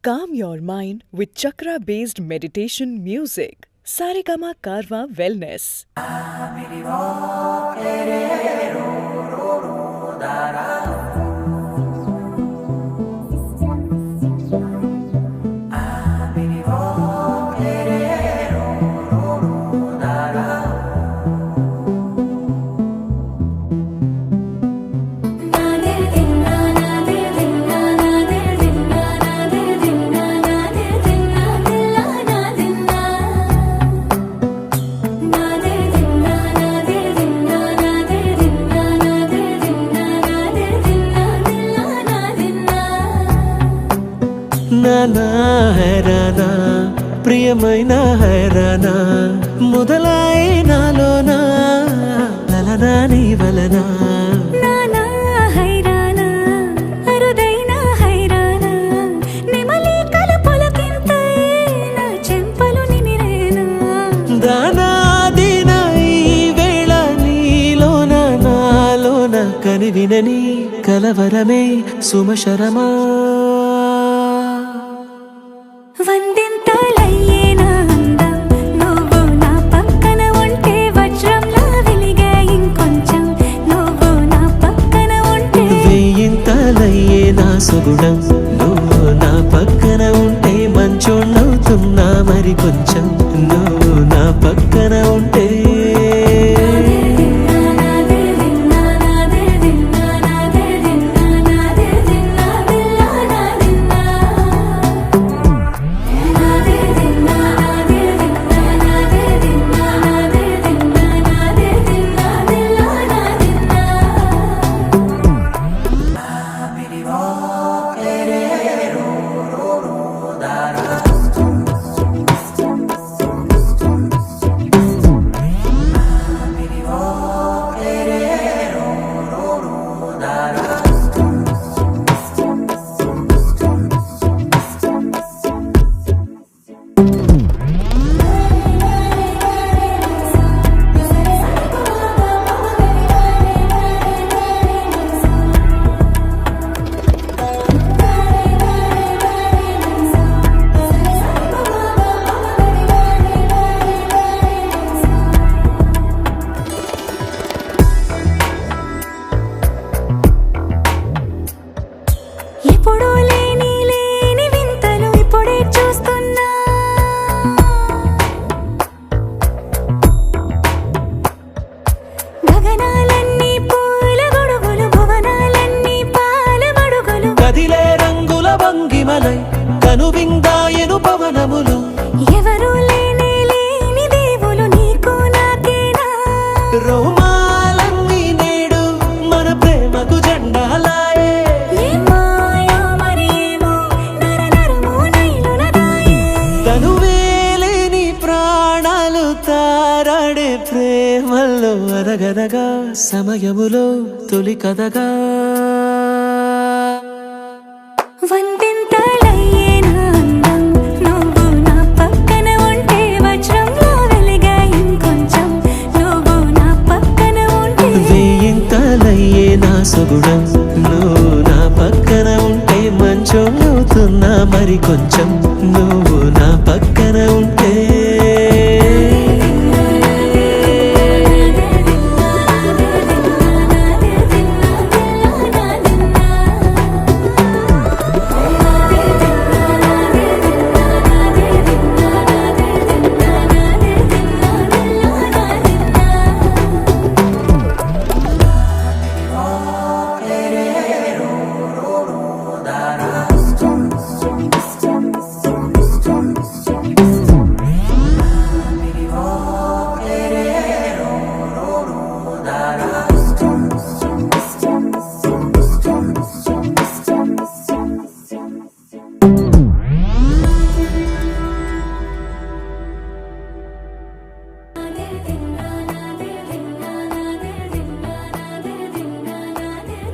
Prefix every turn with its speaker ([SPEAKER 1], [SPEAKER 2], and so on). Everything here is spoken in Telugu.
[SPEAKER 1] Calm your mind with chakra-based meditation music. Saregama Karwa Wellness.
[SPEAKER 2] నానా హైరానా ప్రియమైన హైరానా మొదలాయి నాలోనా లలనా నీ వలనా
[SPEAKER 3] నానా హైరానా అరుదైన హైరానా నిమలి కలుపులకింతై నా చెంపలు నిమిరేనా
[SPEAKER 2] దానా దీనా ఈ వేళ నీలోన నాలోన కనివినని కలవరమే సుమశరమా
[SPEAKER 3] వందింతలయ్యేనా అందం నువ్వు నా పక్కన ఉంటే వజ్రంలా వెలిగే ఇంకొంచెం నువ్వు నా పక్కన ఉంటే
[SPEAKER 2] వెయ్యింతలయ్యే నా సుగుణం నువ్వు నా పక్కన ఉంటే మంచోళ్ళవుతున్నా మరి కొంచెం నువ్వు నా పక్కన ఉంటే
[SPEAKER 3] ఎప్పుడూ లేని వింతలు ఇప్పుడే చూస్తున్నా గగనాలన్నీ పూల గొడుగులు భువనాలన్నీ పాల మడుగులు
[SPEAKER 2] కదిలే రంగుల భంగిమలై కనువిందాయను పవనములు
[SPEAKER 3] ఎవరూ లేని దేవులు నీకు నాకేనా
[SPEAKER 2] రోమాలన్నీ నేడు మన ప్రేమకు జెండాలాయే తనువేలేని ప్రాణాలు తారాడే ప్రేమల్లో అరగదగా సమయములో తొలి కథగా
[SPEAKER 3] వందింతలయ్యేనా అందం నువ్వు నా పక్కన ఉంటే వజ్రంలా వెలిగే ఇంకొంచెం నువ్వు నా పక్కన ఉంటే
[SPEAKER 2] వెయ్యింతలయ్యే నా సుగుణం నువ్వు నా పక్కన ఉంటే మంచోళ్ళవుతున్నా మరి కొంచెం నువ్వు నా పక్కన